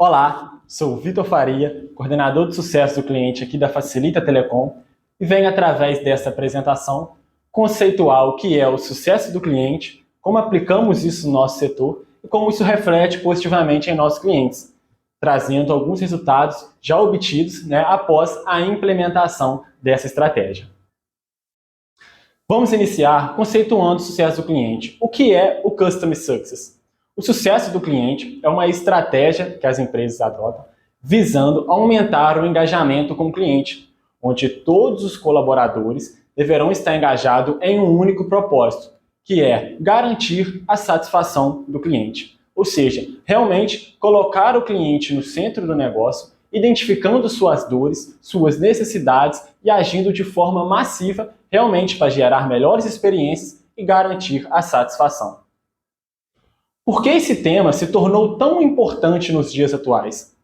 Olá, sou o Vitor Faria, coordenador de sucesso do cliente aqui da Facilita Telecom e venho através desta apresentação conceituar o que é o sucesso do cliente, como aplicamos isso no nosso setor e como isso reflete positivamente em nossos clientes, trazendo alguns resultados já obtidos após a implementação dessa estratégia. Vamos iniciar conceituando o sucesso do cliente. O que é o Customer Success? O sucesso do cliente é uma estratégia que as empresas adotam visando aumentar o engajamento com o cliente, onde todos os colaboradores deverão estar engajados em um único propósito, que é garantir a satisfação do cliente. Ou seja, realmente colocar o cliente no centro do negócio, identificando suas dores, suas necessidades e agindo de forma massiva realmente para gerar melhores experiências e garantir a satisfação. Por que esse tema se tornou tão importante nos dias atuais?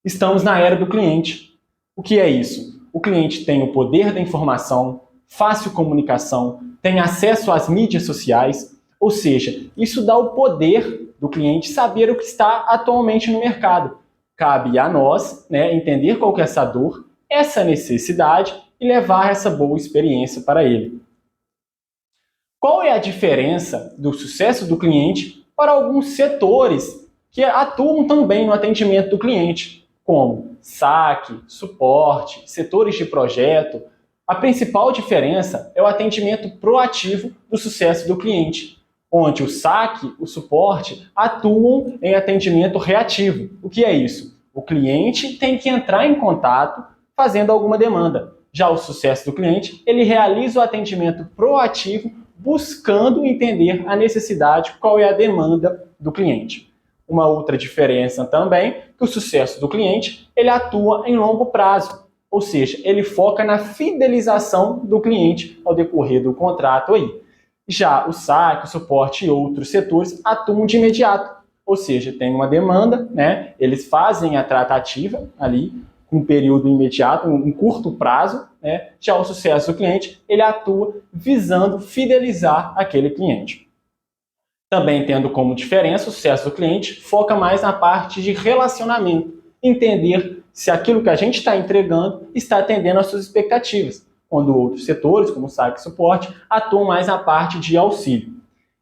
Estamos na era do cliente. O que é isso? O cliente tem o poder da informação, fácil comunicação, tem acesso às mídias sociais, ou seja, isso dá o poder do cliente saber o que está atualmente no mercado. Cabe a nós entender qual que é essa dor, essa necessidade e levar essa boa experiência para ele. Qual é a diferença do sucesso do cliente para alguns setores que atuam também no atendimento do cliente, como saque, suporte, setores de projeto? A principal diferença é o atendimento proativo do sucesso do cliente, onde o saque, o suporte, atuam em atendimento reativo. O que é isso? O cliente tem que entrar em contato fazendo alguma demanda. Já o sucesso do cliente, ele realiza o atendimento proativo buscando entender a necessidade, qual é a demanda do cliente. Uma outra diferença também é que o sucesso do cliente, ele atua em longo prazo, ou seja, ele foca na fidelização do cliente ao decorrer do contrato aí. Já o saque, o suporte e outros setores atuam de imediato, ou seja, tem uma demanda, eles fazem a tratativa ali, com um período imediato, um curto prazo, já o sucesso do cliente, ele atua visando fidelizar aquele cliente. Também tendo como diferença, o sucesso do cliente foca mais na parte de relacionamento, entender se aquilo que a gente está entregando está atendendo às suas expectativas, quando outros setores, como o saque e suporte, atuam mais na parte de auxílio.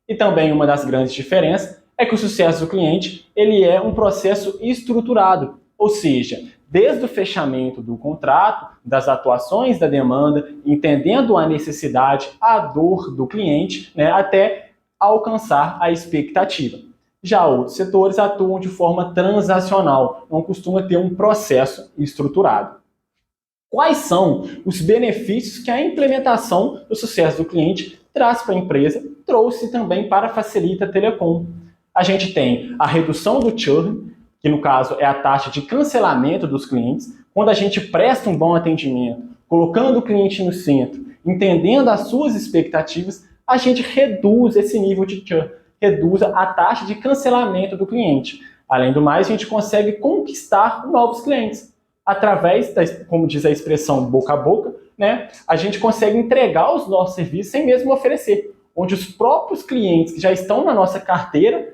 E também uma das grandes diferenças é que o sucesso do cliente, ele é um processo estruturado, ou seja, desde o fechamento do contrato, das atuações da demanda, entendendo a necessidade, a dor do cliente, até alcançar a expectativa. Já outros setores atuam de forma transacional, não costuma ter um processo estruturado. Quais são os benefícios que a implementação do sucesso do cliente traz para a empresa, trouxe também para a Facilita Telecom? A gente tem a redução do churn, que no caso é a taxa de cancelamento dos clientes, quando a gente presta um bom atendimento, colocando o cliente no centro, entendendo as suas expectativas, a gente reduz esse nível de churn, reduz a taxa de cancelamento do cliente. Além do mais, a gente consegue conquistar novos clientes. Através, como diz a expressão boca a boca, a gente consegue entregar os nossos serviços sem mesmo oferecer, onde os próprios clientes que já estão na nossa carteira,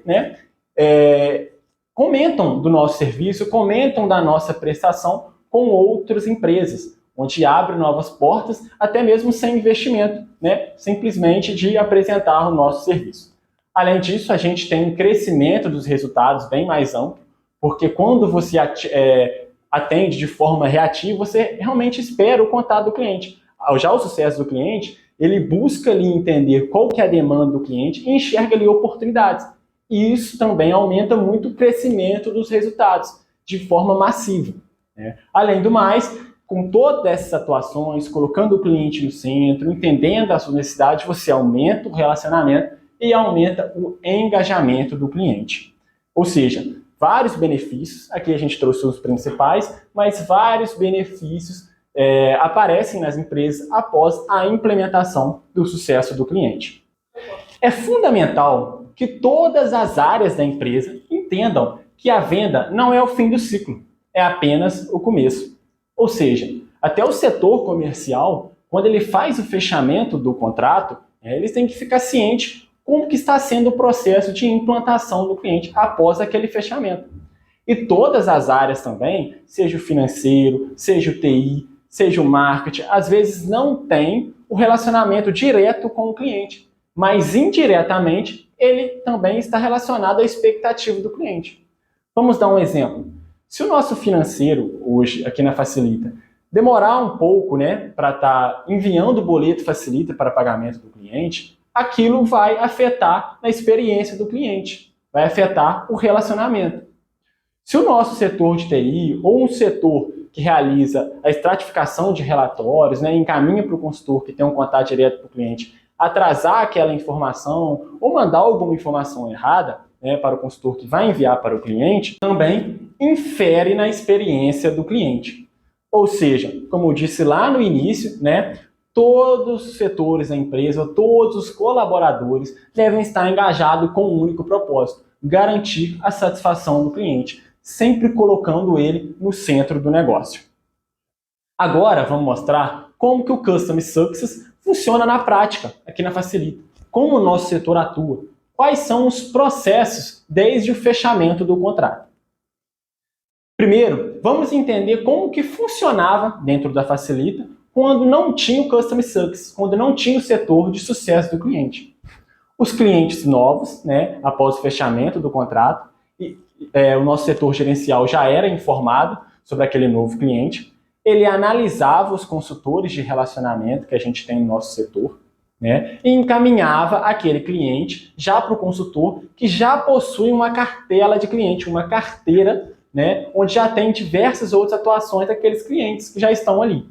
comentam do nosso serviço, comentam da nossa prestação com outras empresas, onde abre novas portas, até mesmo sem investimento, simplesmente de apresentar o nosso serviço. Além disso, a gente tem um crescimento dos resultados bem mais amplo, porque quando você atende de forma reativa, você realmente espera o contato do cliente. Já o sucesso do cliente, ele busca ali entender qual que é a demanda do cliente e enxerga ali oportunidades. E isso também aumenta muito o crescimento dos resultados, de forma massiva. Além do mais, com todas essas atuações, colocando o cliente no centro, entendendo a sua necessidade, você aumenta o relacionamento e aumenta o engajamento do cliente. Ou seja, vários benefícios, aqui a gente trouxe os principais, mas vários benefícios aparecem nas empresas após a implementação do sucesso do cliente. É fundamental que todas as áreas da empresa entendam que a venda não é o fim do ciclo, é apenas o começo. Ou seja, até o setor comercial, quando ele faz o fechamento do contrato, eles têm que ficar cientes como que está sendo o processo de implantação do cliente após aquele fechamento. E todas as áreas também, seja o financeiro, seja o TI, seja o marketing, às vezes não tem o relacionamento direto com o cliente, mas indiretamente ele também está relacionado à expectativa do cliente. Vamos dar um exemplo. Se o nosso financeiro, hoje, aqui na Facilita, demorar um pouco, né, para estar enviando o boleto Facilita para pagamento do cliente, aquilo vai afetar na experiência do cliente, vai afetar o relacionamento. Se o nosso setor de TI ou um setor que realiza a estratificação de relatórios, né, encaminha para o consultor que tem um contato direto com o cliente, atrasar aquela informação ou mandar alguma informação errada, né, para o consultor que vai enviar para o cliente, também infere na experiência do cliente. Ou seja, como eu disse lá no início, né, todos os setores da empresa, todos os colaboradores devem estar engajados com um único propósito: garantir a satisfação do cliente, sempre colocando ele no centro do negócio. Agora vamos mostrar como que o Customer Success funciona na prática, aqui na Facilita. Como o nosso setor atua, quais são os processos desde o fechamento do contrato. Primeiro, vamos entender como que funcionava dentro da Facilita quando não tinha o Customer Success, quando não tinha o setor de sucesso do cliente. Os clientes novos, né, após o fechamento do contrato, o nosso setor gerencial já era informado sobre aquele novo cliente, ele analisava os consultores de relacionamento que a gente tem no nosso setor, né, e encaminhava aquele cliente já para o consultor que já possui uma cartela de cliente, uma carteira, né, onde já tem diversas outras atuações daqueles clientes que já estão ali.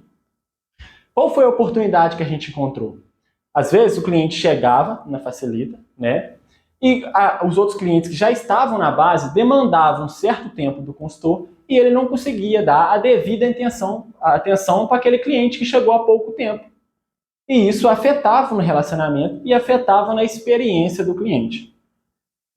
Qual foi a oportunidade que a gente encontrou? Às vezes o cliente chegava na Facilita, né, e os outros clientes que já estavam na base demandavam um certo tempo do consultor e ele não conseguia dar a devida atenção para aquele cliente que chegou há pouco tempo. E isso afetava no relacionamento e afetava na experiência do cliente.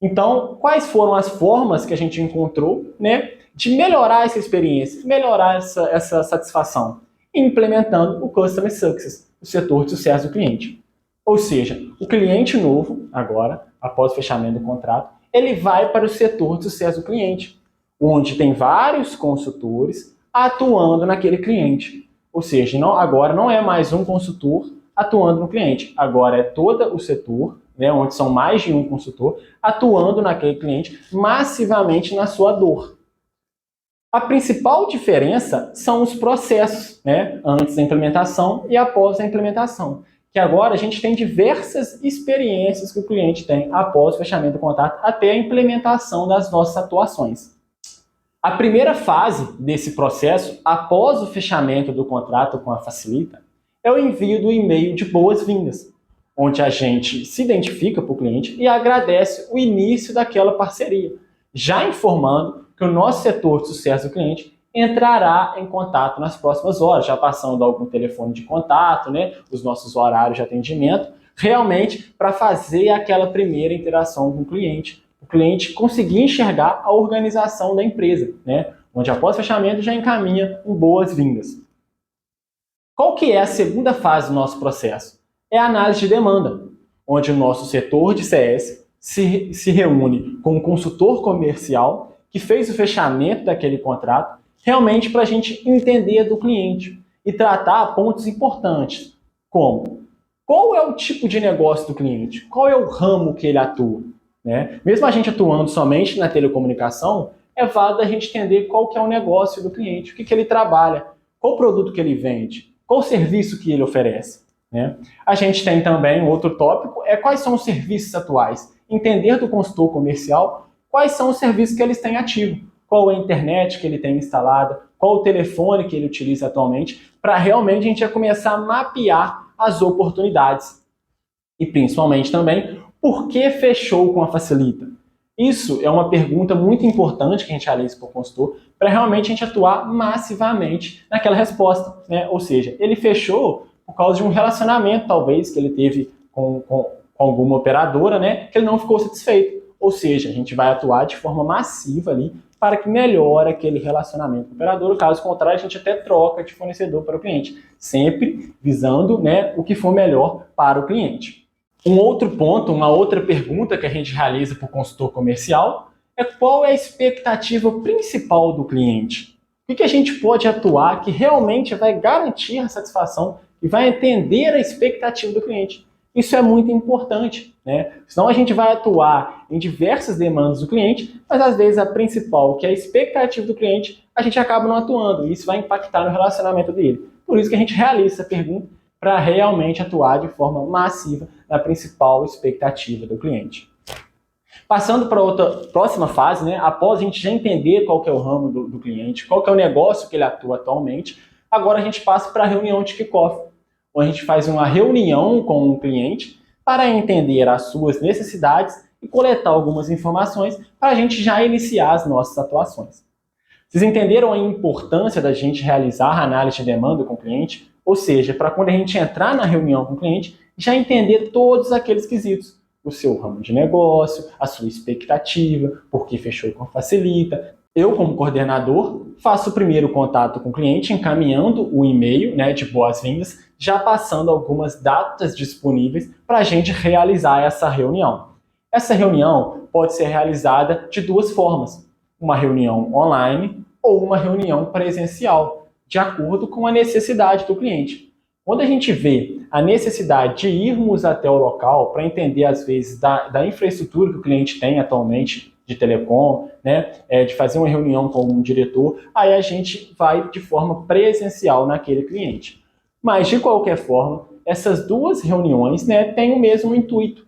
Então, quais foram as formas que a gente encontrou, né, de melhorar essa experiência, melhorar essa satisfação? Implementando o Customer Success, o setor de sucesso do cliente. Ou seja, o cliente novo, agora, após o fechamento do contrato, ele vai para o setor de sucesso do cliente, onde tem vários consultores atuando naquele cliente. Ou seja, agora não é mais um consultor atuando no cliente, agora é todo o setor, né, onde são mais de um consultor, atuando naquele cliente massivamente na sua dor. A principal diferença são os processos, né, antes da implementação e após a implementação. Que agora a gente tem diversas experiências que o cliente tem após o fechamento do contrato até a implementação das nossas atuações. A primeira fase desse processo, após o fechamento do contrato com a Facilita, é o envio do e-mail de boas-vindas, onde a gente se identifica para o cliente e agradece o início daquela parceria, já informando que o nosso setor de sucesso do cliente entrará em contato nas próximas horas, já passando algum telefone de contato, né, os nossos horários de atendimento, realmente para fazer aquela primeira interação com o cliente conseguir enxergar a organização da empresa, né, onde após o fechamento já encaminha um boas-vindas. Qual que é a segunda fase do nosso processo? É a análise de demanda, onde o nosso setor de CS se reúne com o consultor comercial que fez o fechamento daquele contrato, realmente para a gente entender do cliente e tratar pontos importantes, como qual é o tipo de negócio do cliente, qual é o ramo que ele atua, né? Mesmo a gente atuando somente na telecomunicação, é válido a gente entender qual que é o negócio do cliente, o que ele trabalha, qual produto que ele vende, qual serviço que ele oferece, né? A gente tem também outro tópico, quais são os serviços atuais, entender do consultor comercial quais são os serviços que eles têm ativo, qual é a internet que ele tem instalada, qual o telefone que ele utiliza atualmente, para realmente a gente já começar a mapear as oportunidades. E principalmente também, por que fechou com a Facilita? Isso é uma pergunta muito importante que a gente realiza para o consultor, para realmente a gente atuar massivamente naquela resposta, né? Ou seja, ele fechou por causa de um relacionamento, talvez, que ele teve com alguma operadora, né? Que ele não ficou satisfeito. Ou seja, a gente vai atuar de forma massiva ali para que melhore aquele relacionamento com o operador. Caso contrário, a gente até troca de fornecedor para o cliente, sempre visando, né, o que for melhor para o cliente. Um outro ponto, uma outra pergunta que a gente realiza para o consultor comercial é qual é a expectativa principal do cliente. O que a gente pode atuar que realmente vai garantir a satisfação e vai entender a expectativa do cliente. Isso é muito importante, né? Senão a gente vai atuar em diversas demandas do cliente, mas às vezes a principal, que é a expectativa do cliente, a gente acaba não atuando, e isso vai impactar no relacionamento dele. Por isso que a gente realiza essa pergunta para realmente atuar de forma massiva na principal expectativa do cliente. Passando para outra próxima fase, né? Após a gente já entender qual que é o ramo do cliente, qual que é o negócio que ele atua atualmente, agora a gente passa para a reunião de kickoff, onde a gente faz uma reunião com o cliente para entender as suas necessidades e coletar algumas informações para a gente já iniciar as nossas atuações. Vocês entenderam a importância da gente realizar a análise de demanda com o cliente? Ou seja, para quando a gente entrar na reunião com o cliente, já entender todos aqueles quesitos. O seu ramo de negócio, a sua expectativa, por que fechou com a Facilita. Eu, como coordenador, faço o primeiro contato com o cliente, encaminhando o e-mail, né, de boas-vindas, já passando algumas datas disponíveis para a gente realizar essa reunião. Essa reunião pode ser realizada de duas formas: uma reunião online ou uma reunião presencial, de acordo com a necessidade do cliente. Quando a gente vê a necessidade de irmos até o local para entender, às vezes, da infraestrutura que o cliente tem atualmente de telecom, né, de fazer uma reunião com um diretor, aí a gente vai de forma presencial naquele cliente. Mas, de qualquer forma, essas duas reuniões, né, têm o mesmo intuito.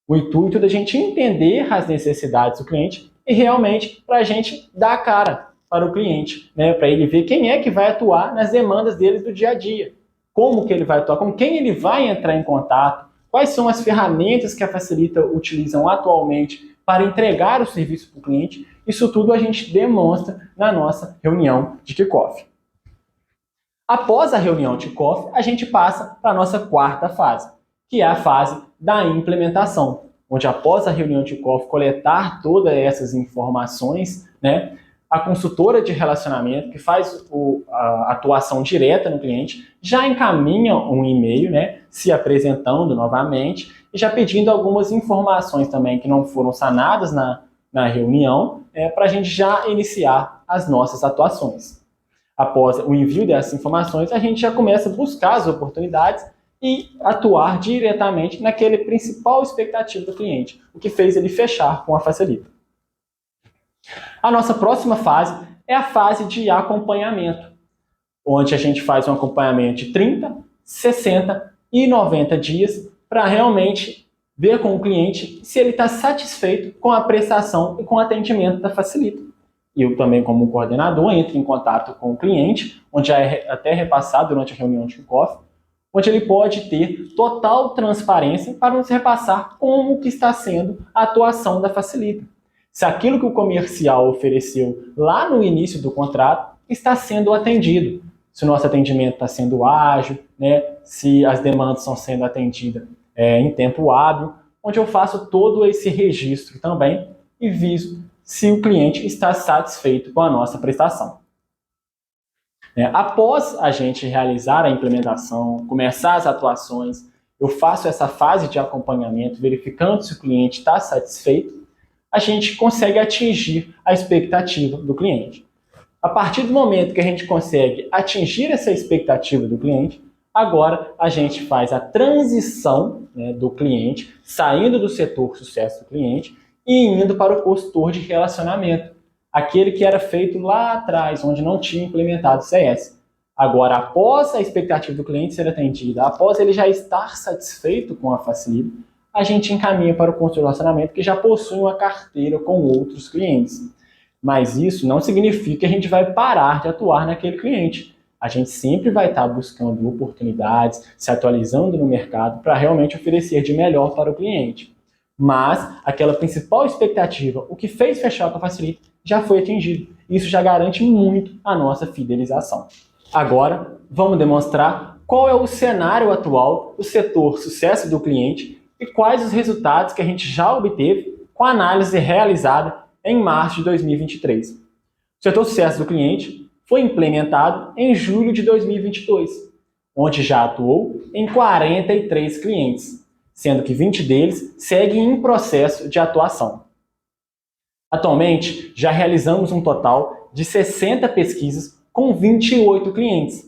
O intuito da gente entender as necessidades do cliente e realmente para a gente dar a cara para o cliente, né, para ele ver quem é que vai atuar nas demandas deles do dia a dia. Como que ele vai atuar, com quem ele vai entrar em contato, quais são as ferramentas que a Facilita utilizam atualmente para entregar o serviço para o cliente. Isso tudo a gente demonstra na nossa reunião de kickoff. Após a reunião de kickoff, a gente passa para a nossa quarta fase, que é a fase da implementação, onde após a reunião de kickoff coletar todas essas informações, né, a consultora de relacionamento, que faz a atuação direta no cliente, já encaminha um e-mail, né, se apresentando novamente e já pedindo algumas informações também que não foram sanadas na reunião, para a gente já iniciar as nossas atuações. Após o envio dessas informações, a gente já começa a buscar as oportunidades e atuar diretamente naquele principal expectativa do cliente, o que fez ele fechar com a Facilita. A nossa próxima fase é a fase de acompanhamento, onde a gente faz um acompanhamento de 30, 60 e 90 dias para realmente ver com o cliente se ele está satisfeito com a prestação e com o atendimento da Facilita. E eu também, como coordenador, entro em contato com o cliente, onde é até repassado durante a reunião de kickoff, onde ele pode ter total transparência para nos repassar como que está sendo a atuação da Facilita. Se aquilo que o comercial ofereceu lá no início do contrato está sendo atendido, se o nosso atendimento está sendo ágil, né, se as demandas estão sendo atendidas em tempo hábil, onde eu faço todo esse registro também e viso se o cliente está satisfeito com a nossa prestação. Após a gente realizar a implementação, começar as atuações, eu faço essa fase de acompanhamento, verificando se o cliente está satisfeito, a gente consegue atingir a expectativa do cliente. A partir do momento que a gente consegue atingir essa expectativa do cliente, agora a gente faz a transição, né, do cliente, saindo do setor sucesso do cliente e indo para o consultor de relacionamento, aquele que era feito lá atrás, onde não tinha implementado o CS. Agora, após a expectativa do cliente ser atendida, após ele já estar satisfeito com a Facilita, a gente encaminha para o consultor de relacionamento que já possui uma carteira com outros clientes. Mas isso não significa que a gente vai parar de atuar naquele cliente. A gente sempre vai estar buscando oportunidades, se atualizando no mercado para realmente oferecer de melhor para o cliente. Mas aquela principal expectativa, o que fez fechar com a Facilita, já foi atingido. Isso já garante muito a nossa fidelização. Agora, vamos demonstrar qual é o cenário atual do setor sucesso do cliente e quais os resultados que a gente já obteve com a análise realizada em março de 2023. O setor sucesso do cliente foi implementado em julho de 2022, onde já atuou em 43 clientes, sendo que 20 deles seguem em processo de atuação. Atualmente, já realizamos um total de 60 pesquisas com 28 clientes,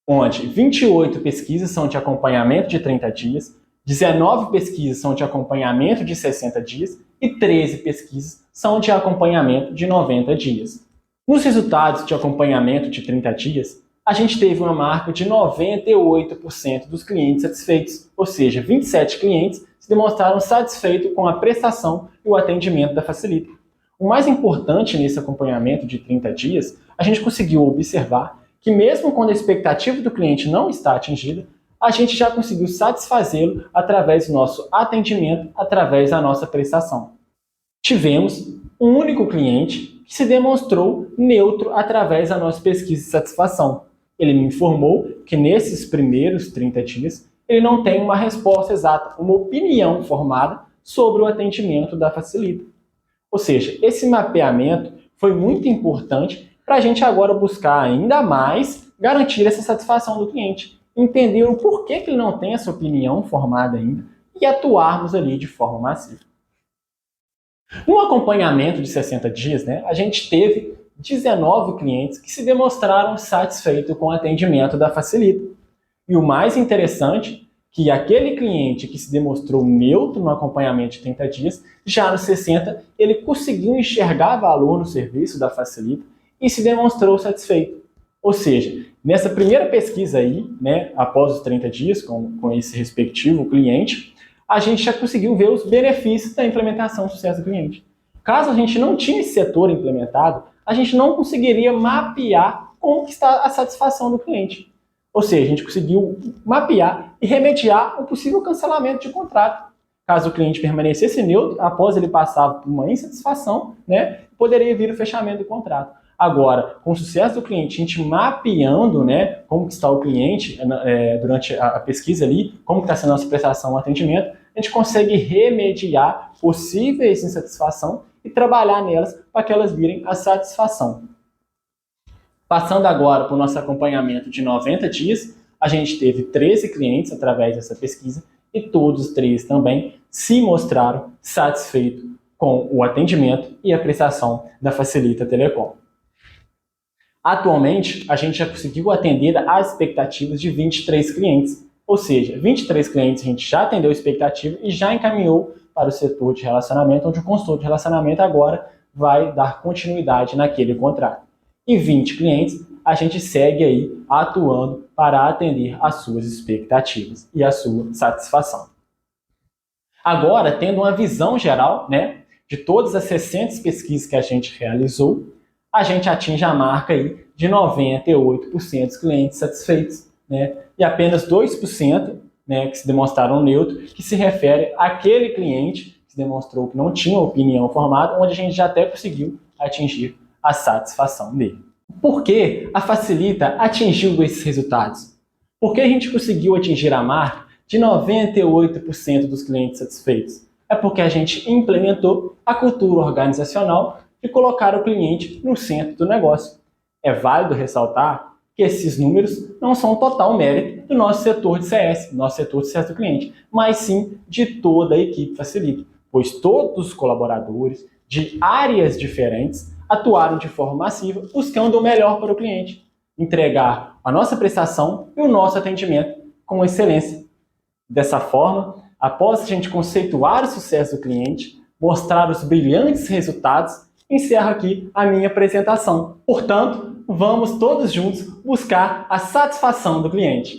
onde 28 pesquisas são de acompanhamento de 30 dias, 19 pesquisas são de acompanhamento de 60 dias e 13 pesquisas são de acompanhamento de 90 dias. Nos resultados de acompanhamento de 30 dias, a gente teve uma marca de 98% dos clientes satisfeitos, ou seja, 27 clientes se demonstraram satisfeitos com a prestação e o atendimento da Facilita. O mais importante nesse acompanhamento de 30 dias, a gente conseguiu observar que mesmo quando a expectativa do cliente não está atingida, a gente já conseguiu satisfazê-lo através do nosso atendimento, através da nossa prestação. Tivemos um único cliente que se demonstrou neutro através da nossa pesquisa de satisfação. Ele me informou que nesses primeiros 30 dias ele não tem uma resposta exata, uma opinião formada sobre o atendimento da Facilita. Ou seja, esse mapeamento foi muito importante para a gente agora buscar ainda mais garantir essa satisfação do cliente, entender o porquê que ele não tem essa opinião formada ainda e atuarmos ali de forma massiva. No acompanhamento de 60 dias, a gente teve 19 clientes que se demonstraram satisfeitos com o atendimento da Facilita. E o mais interessante, que aquele cliente que se demonstrou neutro no acompanhamento de 30 dias, já nos 60, ele conseguiu enxergar valor no serviço da Facilita e se demonstrou satisfeito. Ou seja, nessa primeira pesquisa aí, após os 30 dias, com esse respectivo cliente, a gente já conseguiu ver os benefícios da implementação do sucesso do cliente. Caso a gente não tinha esse setor implementado, a gente não conseguiria mapear como está a satisfação do cliente. Ou seja, a gente conseguiu mapear e remediar o possível cancelamento de contrato. Caso o cliente permanecesse neutro, após ele passar por uma insatisfação, poderia vir o fechamento do contrato. Agora, com o sucesso do cliente, a gente mapeando como está o cliente durante a pesquisa ali, como está sendo a nossa prestação, o atendimento, a gente consegue remediar possíveis insatisfação e trabalhar nelas para que elas virem a satisfação. Passando agora para o nosso acompanhamento de 90 dias, a gente teve 13 clientes através dessa pesquisa e todos os 13 também se mostraram satisfeitos com o atendimento e a prestação da Facilita Telecom. Atualmente, a gente já conseguiu atender às expectativas de 23 clientes, ou seja, 23 clientes a gente já atendeu a expectativa e já encaminhou para o setor de relacionamento, onde o consultor de relacionamento agora vai dar continuidade naquele contrato. E 20 clientes a gente segue aí atuando para atender às suas expectativas e à sua satisfação. Agora, tendo uma visão geral de todas as 600 pesquisas que a gente realizou, a gente atinge a marca aí de 98% dos clientes satisfeitos, e apenas 2% que se demonstraram neutro, que se refere àquele cliente que se demonstrou que não tinha opinião formada, onde a gente já até conseguiu atingir a satisfação dele. Por que a Facilita atingiu esses resultados? Por que a gente conseguiu atingir a marca de 98% dos clientes satisfeitos? É porque a gente implementou a cultura organizacional de colocar o cliente no centro do negócio. É válido ressaltar que esses números não são total mérito do nosso setor de CS, nosso setor de sucesso do cliente, mas sim de toda a equipe Facilita, pois todos os colaboradores de áreas diferentes atuaram de forma massiva, buscando o melhor para o cliente, entregar a nossa prestação e o nosso atendimento com excelência. Dessa forma, após a gente conceituar o sucesso do cliente, mostrar os brilhantes resultados, encerro aqui a minha apresentação. Portanto, vamos todos juntos buscar a satisfação do cliente.